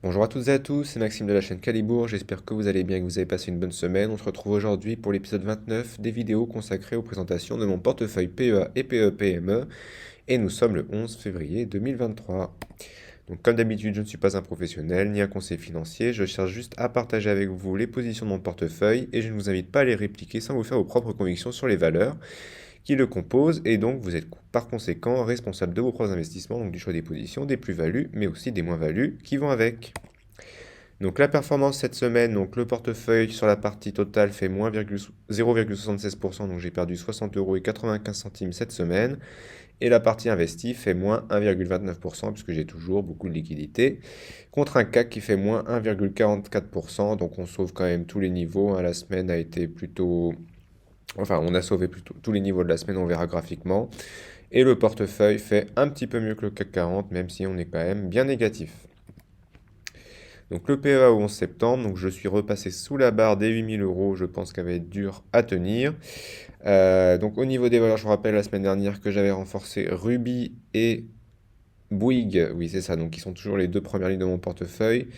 Bonjour à toutes et à tous, c'est Maxime de la chaîne Calibourg, j'espère que vous allez bien et que vous avez passé une bonne semaine. On se retrouve aujourd'hui pour l'épisode 29 des vidéos consacrées aux présentations de mon portefeuille PEA et PE-PME et nous sommes le 11 février 2023. Donc comme d'habitude, je ne suis pas un professionnel ni un conseiller financier, je cherche juste à partager avec vous les positions de mon portefeuille et je ne vous invite pas à les répliquer sans vous faire vos propres convictions sur les valeurs qui le composent et donc vous êtes par conséquent responsable de vos propres investissements, donc du choix des positions, des plus-values mais aussi des moins-values qui vont avec. Donc la performance cette semaine, donc le portefeuille sur la partie totale fait moins 0,76%, donc j'ai perdu 60 € et 95 centimes cette semaine. Et la partie investie fait moins 1,29%, puisque j'ai toujours beaucoup de liquidités, contre un CAC qui fait moins 1,44%, donc on sauve quand même tous les niveaux, hein. La semaine a été plutôt... Enfin, on a sauvé plutôt tous les niveaux de la semaine, on verra graphiquement. Et le portefeuille fait un petit peu mieux que le CAC 40, même si on est quand même bien négatif. Donc le PEA au 11 septembre, donc je suis repassé sous la barre des 8 000 €, je pense qu'elle va être dure à tenir. Donc au niveau des valeurs, je vous rappelle la semaine dernière que j'avais renforcé Ruby et Bouygues, oui c'est ça, donc qui sont toujours les deux premières lignes de mon portefeuille.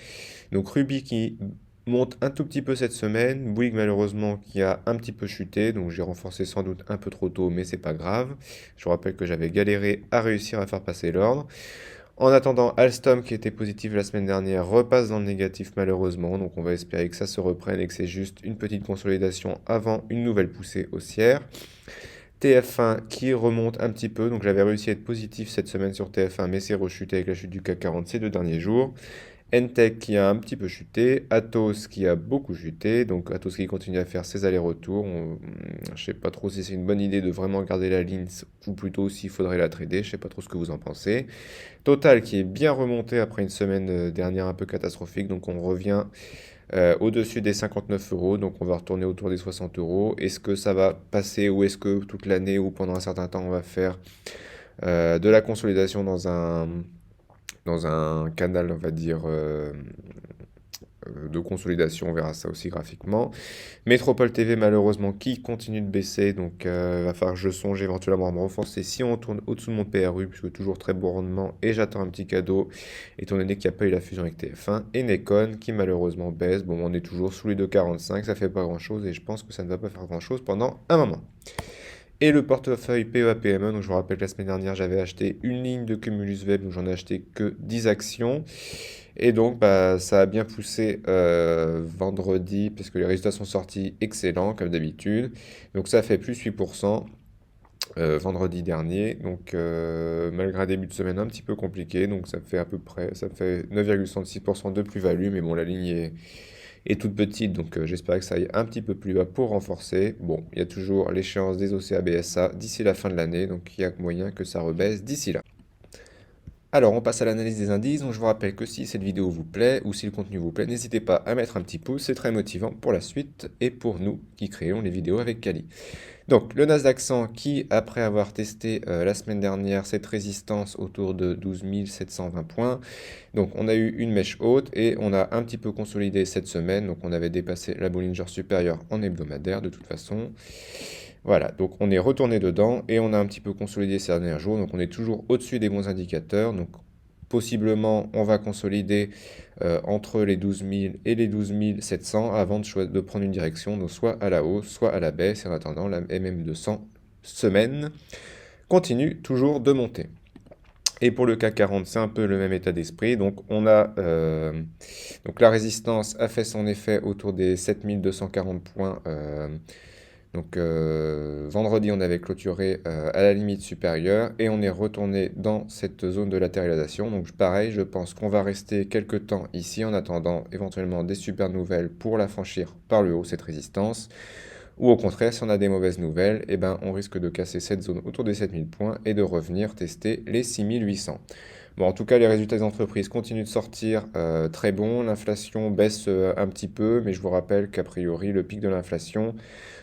Donc Ruby qui monte un tout petit peu cette semaine, Bouygues malheureusement qui a un petit peu chuté, donc j'ai renforcé sans doute un peu trop tôt, mais c'est pas grave. Je vous rappelle que j'avais galéré à réussir à faire passer l'ordre. En attendant, Alstom, qui était positif la semaine dernière, repasse dans le négatif malheureusement. Donc on va espérer que ça se reprenne et que c'est juste une petite consolidation avant une nouvelle poussée haussière. TF1 qui remonte un petit peu. Donc j'avais réussi à être positif cette semaine sur TF1, mais c'est rechuté avec la chute du CAC 40 ces 2 derniers jours. Entech qui a un petit peu chuté, Atos qui a beaucoup chuté, donc Atos qui continue à faire ses allers-retours. Je sais pas trop si c'est une bonne idée de vraiment garder la ligne ou plutôt s'il faudrait la trader, je sais pas trop ce que vous en pensez. Total qui est bien remonté après une semaine dernière un peu catastrophique, donc on revient au-dessus des 59 euros, donc on va retourner autour des 60 euros. Est-ce que ça va passer ou est-ce que toute l'année ou pendant un certain temps on va faire de la consolidation dans un canal, on va dire, de consolidation, on verra ça aussi graphiquement. Métropole TV malheureusement qui continue de baisser, donc il va falloir que je songe éventuellement à me renforcer si on tourne au-dessous de mon PRU, puisque toujours très bon rendement, et j'attends un petit cadeau, étant donné qu'il n'y a pas eu la fusion avec TF1, et Nekon qui malheureusement baisse, bon on est toujours sous les 2,45, ça fait pas grand-chose, et je pense que ça ne va pas faire grand-chose pendant un moment. Et le portefeuille PEA-PME, donc je vous rappelle que la semaine dernière j'avais acheté une ligne de Cumulus Web, donc j'en ai acheté que 10 actions. Et donc bah, ça a bien poussé vendredi, puisque les résultats sont sortis excellents comme d'habitude. Donc ça fait plus 8% vendredi dernier. Donc malgré un début de semaine un petit peu compliqué, donc ça fait à peu près, ça fait 9,66% de plus-value, mais bon la ligne est toute petite, donc j'espère que ça aille un petit peu plus bas pour renforcer. Bon, il y a toujours l'échéance des OCA-BSA d'ici la fin de l'année, donc il y a moyen que ça rebaisse d'ici là. Alors, on passe à l'analyse des indices. Donc, je vous rappelle que si cette vidéo vous plaît ou si le contenu vous plaît, n'hésitez pas à mettre un petit pouce, c'est très motivant pour la suite et pour nous qui créons les vidéos avec Kali. Donc, le Nasdaq 100 qui, après avoir testé la semaine dernière cette résistance autour de 12 720 points, donc on a eu une mèche haute et on a un petit peu consolidé cette semaine. Donc, on avait dépassé la Bollinger supérieure en hebdomadaire de toute façon. Voilà, donc on est retourné dedans et on a un petit peu consolidé ces derniers jours. Donc on est toujours au-dessus des bons indicateurs. Donc possiblement on va consolider entre les 12 000 et les 12 700 avant de prendre une direction, donc soit à la hausse, soit à la baisse. Et en attendant, la MM200 semaine continue toujours de monter. Et pour le CAC 40, c'est un peu le même état d'esprit. Donc on a donc la résistance a fait son effet autour des 7240 points. Vendredi, on avait clôturé à la limite supérieure et on est retourné dans cette zone de latéralisation. Donc pareil, je pense qu'on va rester quelques temps ici en attendant éventuellement des super nouvelles pour la franchir par le haut, cette résistance. Ou au contraire, si on a des mauvaises nouvelles, eh ben, on risque de casser cette zone autour des 7000 points et de revenir tester les 6800. Bon, en tout cas, les résultats des entreprises continuent de sortir très bons. L'inflation baisse un petit peu, mais je vous rappelle qu'a priori, le pic de l'inflation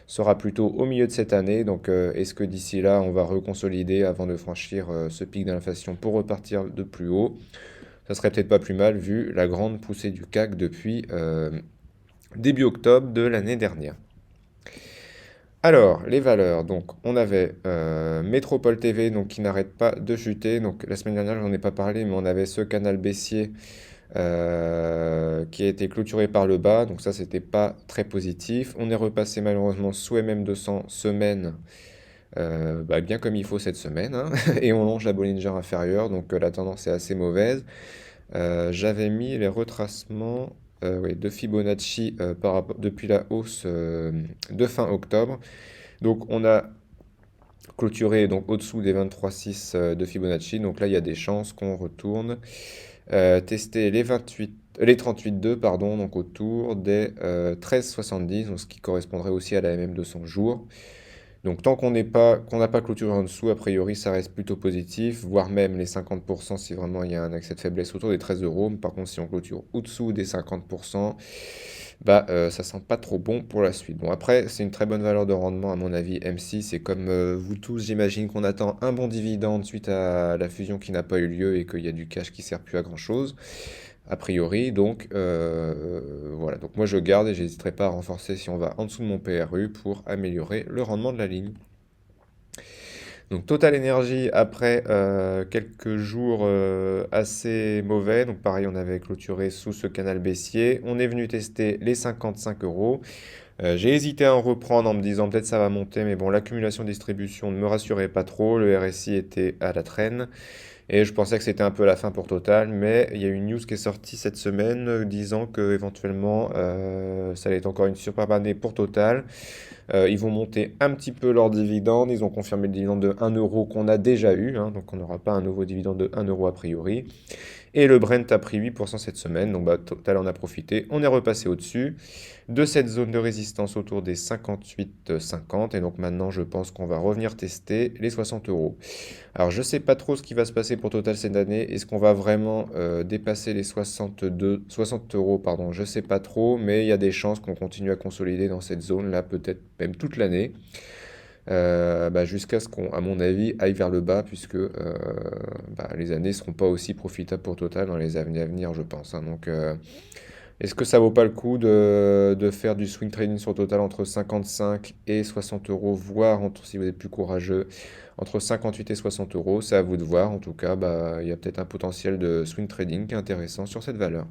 sera plutôt au milieu de cette année. Donc, est-ce que d'ici là, on va reconsolider avant de franchir ce pic d'inflation pour repartir de plus haut? Ça serait peut-être pas plus mal vu la grande poussée du CAC depuis début octobre de l'année dernière. Alors, les valeurs. Donc, on avait Métropole TV donc, qui n'arrête pas de chuter. Donc, la semaine dernière, je n'en ai pas parlé, mais on avait ce canal baissier qui a été clôturé par le bas, donc ça c'était pas très positif. On est repassé malheureusement sous MM200 semaine, bah, bien comme il faut cette semaine, hein, et on longe la Bollinger inférieure, donc la tendance est assez mauvaise. J'avais mis les retracements ouais, de Fibonacci depuis la hausse de fin octobre. Donc on a clôturé donc au-dessous des 23,6 de Fibonacci. Donc là, il y a des chances qu'on retourne tester les 38,2 pardon, donc autour des 13,70, donc ce qui correspondrait aussi à la MM de 100 jours. Donc tant qu'on n'a pas clôturé en dessous, a priori, ça reste plutôt positif, voire même les 50% si vraiment il y a un accès de faiblesse autour des 13 euros. Par contre, si on clôture au-dessous des 50%, bah ça sent pas trop bon pour la suite. Bon après, c'est une très bonne valeur de rendement à mon avis. M6, c'est comme vous tous, j'imagine qu'on attend un bon dividende suite à la fusion qui n'a pas eu lieu et qu'il y a du cash qui sert plus à grand-chose a priori. Donc voilà, donc moi je garde et j'hésiterai pas à renforcer si on va en dessous de mon PRU pour améliorer le rendement de la ligne. Donc Total Energy, après quelques jours assez mauvais, donc pareil on avait clôturé sous ce canal baissier, on est venu tester les 55 euros. J'ai hésité à en reprendre en me disant peut-être ça va monter, mais bon l'accumulation distribution ne me rassurait pas trop, le RSI était à la traîne. Et je pensais que c'était un peu la fin pour Total, mais il y a une news qui est sortie cette semaine disant que éventuellement ça allait être encore une superbe année pour Total. Ils vont monter un petit peu leur dividende. Ils ont confirmé le dividende de 1 euro qu'on a déjà eu, hein, donc on n'aura pas un nouveau dividende de 1 euro a priori. Et le Brent a pris 8% cette semaine, donc bah, Total en a profité. On est repassé au-dessus de cette zone de résistance autour des 58,50. Et donc maintenant, je pense qu'on va revenir tester les 60 euros. Alors, je ne sais pas trop ce qui va se passer pour Total cette année. Est-ce qu'on va vraiment dépasser les 60 euros, pardon, je ne sais pas trop, mais il y a des chances qu'on continue à consolider dans cette zone-là, peut-être même toute l'année, bah, jusqu'à ce qu'on, à mon avis, aille vers le bas, puisque bah, les années ne seront pas aussi profitables pour Total dans les années à venir, je pense, hein. Donc, est-ce que ça vaut pas le coup de faire du swing trading sur Total entre 55 et 60 euros, voire si vous êtes plus courageux, entre 58 et 60 euros? C'est à vous de voir. En tout cas, bah, il y a peut-être un potentiel de swing trading qui est intéressant sur cette valeur.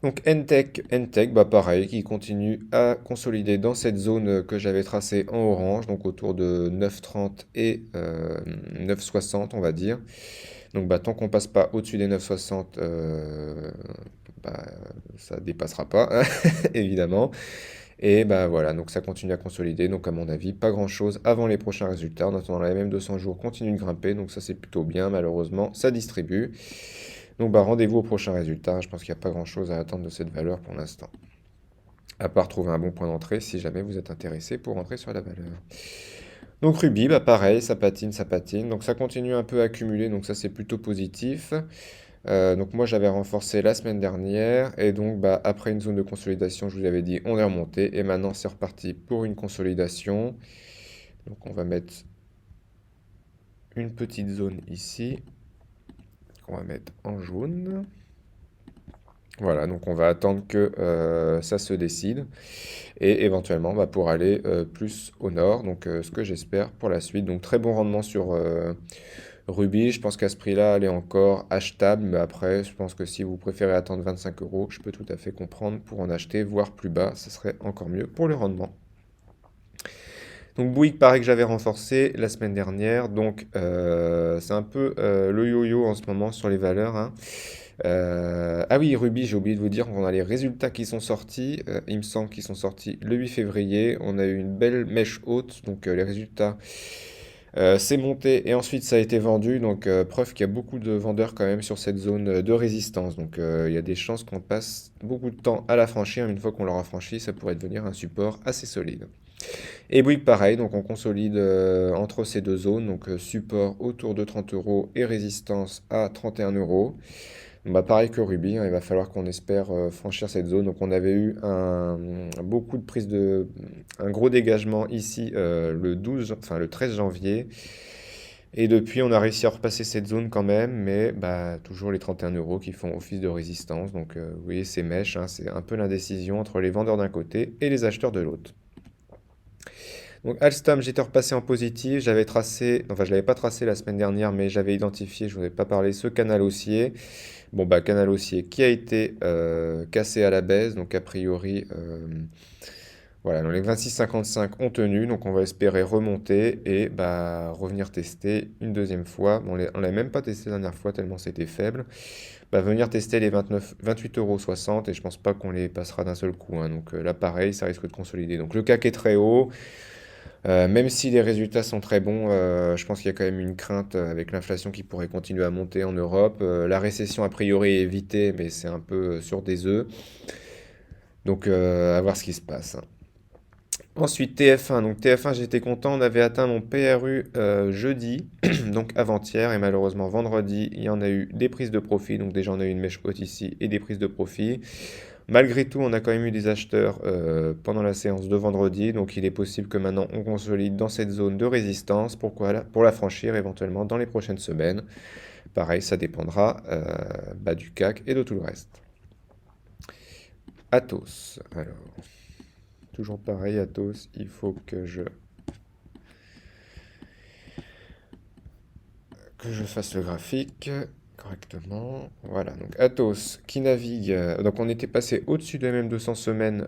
Donc Ntech, bah pareil, qui continue à consolider dans cette zone que j'avais tracée en orange, donc autour de 9,30 et 9,60 on va dire. Donc bah, tant qu'on passe pas au-dessus des 9,60, bah, ça dépassera pas, hein, évidemment. Et bah voilà, donc ça continue à consolider. Donc à mon avis, pas grand-chose avant les prochains résultats. En attendant, la MM 200 jours continue de grimper, donc ça c'est plutôt bien. Malheureusement, ça distribue. Donc bah rendez-vous aux prochains résultats. Je pense qu'il n'y a pas grand-chose à attendre de cette valeur pour l'instant. À part trouver un bon point d'entrée si jamais vous êtes intéressé pour rentrer sur la valeur. Donc Ruby, bah pareil, ça patine, ça patine. Donc ça continue un peu à accumuler, donc ça c'est plutôt positif. Donc moi j'avais renforcé la semaine dernière et donc bah, après une zone de consolidation, je vous avais dit on est remonté et maintenant c'est reparti pour une consolidation. Donc on va mettre une petite zone ici qu'on va mettre en jaune. Voilà, donc on va attendre que ça se décide et éventuellement bah, pour aller plus au nord, donc ce que j'espère pour la suite. Donc très bon rendement sur Ruby, je pense qu'à ce prix-là, elle est encore achetable, mais après, je pense que si vous préférez attendre 25 euros, je peux tout à fait comprendre pour en acheter, voire plus bas, ce serait encore mieux pour le rendement. Donc Bouygues, pareil que j'avais renforcé la semaine dernière, donc c'est un peu le yo-yo en ce moment sur les valeurs, hein. Ah oui, Ruby, j'ai oublié de vous dire qu'on a les résultats qui sont sortis, il me semble qu'ils sont sortis le 8 février, on a eu une belle mèche haute, donc les résultats. C'est monté et ensuite ça a été vendu, donc preuve qu'il y a beaucoup de vendeurs quand même sur cette zone de résistance. Donc il y a des chances qu'on passe beaucoup de temps à la franchir. Une fois qu'on l'aura franchi, ça pourrait devenir un support assez solide. Et Bouygues pareil, donc on consolide entre ces deux zones, donc support autour de 30 euros et résistance à 31 euros. Bah, pareil que Ruby, hein, il va falloir qu'on espère franchir cette zone. Donc on avait eu beaucoup de prises un gros dégagement ici le 13 janvier. Et depuis, on a réussi à repasser cette zone quand même, mais bah, toujours les 31 euros qui font office de résistance. Donc vous voyez ces mèches, hein, c'est un peu l'indécision entre les vendeurs d'un côté et les acheteurs de l'autre. Donc Alstom, j'étais repassé en positif, j'avais tracé, enfin je l'avais pas tracé la semaine dernière, mais j'avais identifié, je vous ai pas parlé, ce canal haussier. Bon bah canal haussier qui a été cassé à la baisse, donc a priori, voilà, donc les 26,55 ont tenu, donc on va espérer remonter et bah revenir tester une deuxième fois. Bon, on l'a même pas testé la dernière fois tellement c'était faible. Bah, venir tester les 28,60 € et je pense pas qu'on les passera d'un seul coup, hein. Donc là pareil, ça risque de consolider. Donc le CAC est très haut. Même si les résultats sont très bons, je pense qu'il y a quand même une crainte avec l'inflation qui pourrait continuer à monter en Europe. La récession a priori est évitée, mais c'est un peu sur des œufs. Donc à voir ce qui se passe, hein. Ensuite TF1. Donc TF1, j'étais content, on avait atteint mon PRU jeudi, donc avant-hier, et malheureusement vendredi, il y en a eu des prises de profit. Donc déjà on a eu une mèche haute ici et des prises de profit. Malgré tout, on a quand même eu des acheteurs pendant la séance de vendredi, donc il est possible que maintenant on consolide dans cette zone de résistance. Pourquoi pour la franchir éventuellement dans les prochaines semaines. Pareil, ça dépendra bah, du CAC et de tout le reste. Atos. Alors, toujours pareil, Atos, il faut que je fasse le graphique correctement. Voilà, donc Atos qui navigue. Donc on était passé au-dessus de la même 200 semaines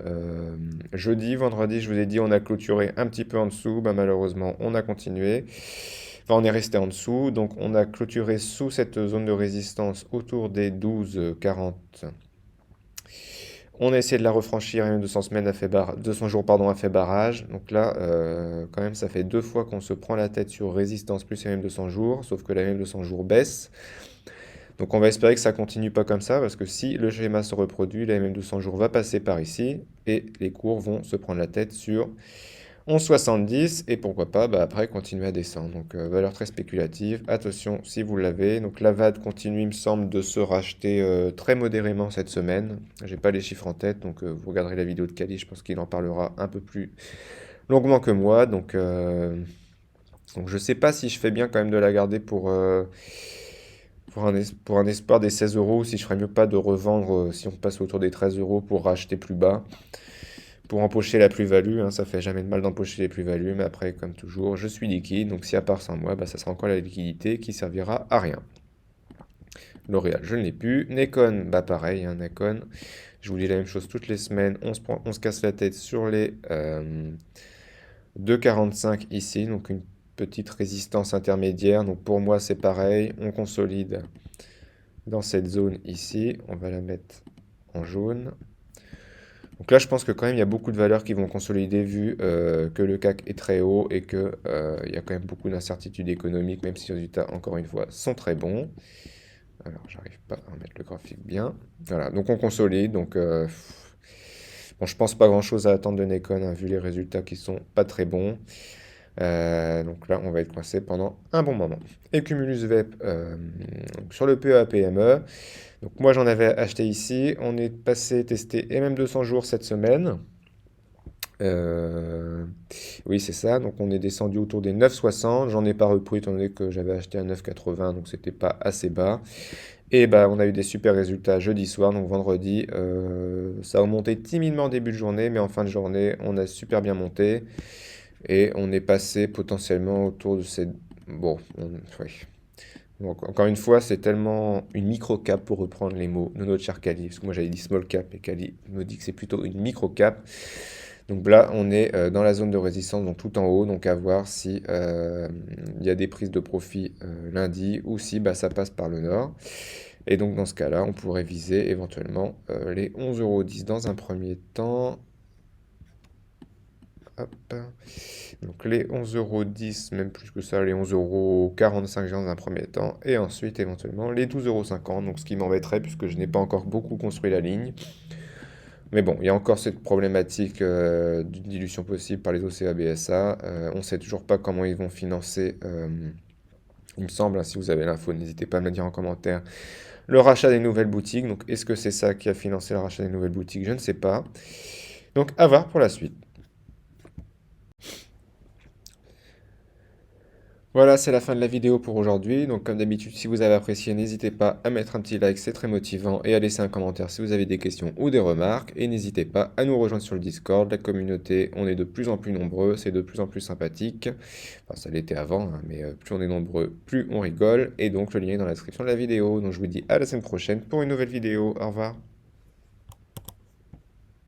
jeudi. Vendredi, je vous ai dit, on a clôturé un petit peu en dessous. Bah, malheureusement, on a continué. Enfin, on est resté en dessous. Donc on a clôturé sous cette zone de résistance autour des 12,40. On a essayé de la refranchir et même 200 semaines a fait 200 jours pardon, a fait barrage. Donc là, quand même, ça fait deux fois qu'on se prend la tête sur résistance plus la même 200 jours, sauf que la même 200 jours baisse. Donc on va espérer que ça continue pas comme ça, parce que si le schéma se reproduit, la MM 200 jours va passer par ici, et les cours vont se prendre la tête sur 11,70, et pourquoi pas, bah, après continuer à descendre. Donc valeur très spéculative, attention si vous l'avez. Donc la VAD continue, il me semble, de se racheter très modérément cette semaine. J'ai pas les chiffres en tête, donc vous regarderez la vidéo de Kali, je pense qu'il en parlera un peu plus longuement que moi. Donc je sais pas si je fais bien quand même de la garder pour un espoir des 16 euros, si je ferais mieux pas de revendre si on passe autour des 13 euros pour racheter plus bas, pour empocher la plus-value, hein, ça fait jamais de mal d'empocher les plus-values, mais après, comme toujours, je suis liquide, donc si à part sans moi, bah, ça sera encore la liquidité qui servira à rien. L'Oréal, je ne l'ai plus. Nekon, bah pareil, hein, Nekon, je vous dis la même chose toutes les semaines, on se casse la tête sur les 2,45 ici, donc une petite résistance intermédiaire, donc pour moi c'est pareil, on consolide dans cette zone ici, on va la mettre en jaune. Donc là, je pense que quand même, il y a beaucoup de valeurs qui vont consolider vu que le CAC est très haut et qu'il il y a quand même beaucoup d'incertitudes économiques, même si les résultats, encore une fois, sont très bons. Alors, j'arrive pas à remettre le graphique bien. Voilà, donc on consolide. Donc, bon, je pense pas grand-chose à attendre de Nekon, hein, vu les résultats qui sont pas très bons. Donc là, on va être coincé pendant un bon moment. Et Cumulus VEP sur le PEA-PME. Donc moi, j'en avais acheté ici. On est passé tester et même 200 jours cette semaine. Euh, oui, c'est ça. Donc on est descendu autour des 9,60. J'en ai pas repris étant donné que j'avais acheté à 9,80, donc c'était pas assez bas. Et bah on a eu des super résultats jeudi soir, donc vendredi. Ça a monté timidement en début de journée, mais en fin de journée, on a super bien monté. Et on est passé potentiellement autour de ces... Bon, oui. Donc, encore une fois, c'est tellement une micro-cap pour reprendre les mots de notre cher Kali. Parce que moi j'avais dit small cap et Kali me dit que c'est plutôt une micro-cap. Donc là, on est dans la zone de résistance, donc tout en haut. Donc à voir si il y a des prises de profit lundi ou si bah, ça passe par le nord. Et donc dans ce cas-là, on pourrait viser éventuellement les 11,10 € dans un premier temps. Hop. Donc les 11,10 €, même plus que ça, les 11,45 € dans un premier temps, et ensuite éventuellement les 12,50 €, donc ce qui m'embêterait puisque je n'ai pas encore beaucoup construit la ligne. Mais bon, il y a encore cette problématique d'une dilution possible par les OCA-BSA. On ne sait toujours pas comment ils vont financer, il me semble, hein, si vous avez l'info, n'hésitez pas à me le dire en commentaire, le rachat des nouvelles boutiques. Donc est-ce que c'est ça qui a financé le rachat des nouvelles boutiques? Je ne sais pas. Donc à voir pour la suite. Voilà, c'est la fin de la vidéo pour aujourd'hui. Donc comme d'habitude, si vous avez apprécié, n'hésitez pas à mettre un petit like, c'est très motivant, et à laisser un commentaire si vous avez des questions ou des remarques. Et n'hésitez pas à nous rejoindre sur le Discord, la communauté. On est de plus en plus nombreux, c'est de plus en plus sympathique. Enfin, ça l'était avant, hein, mais plus on est nombreux, plus on rigole. Et donc le lien est dans la description de la vidéo. Donc je vous dis à la semaine prochaine pour une nouvelle vidéo. Au revoir.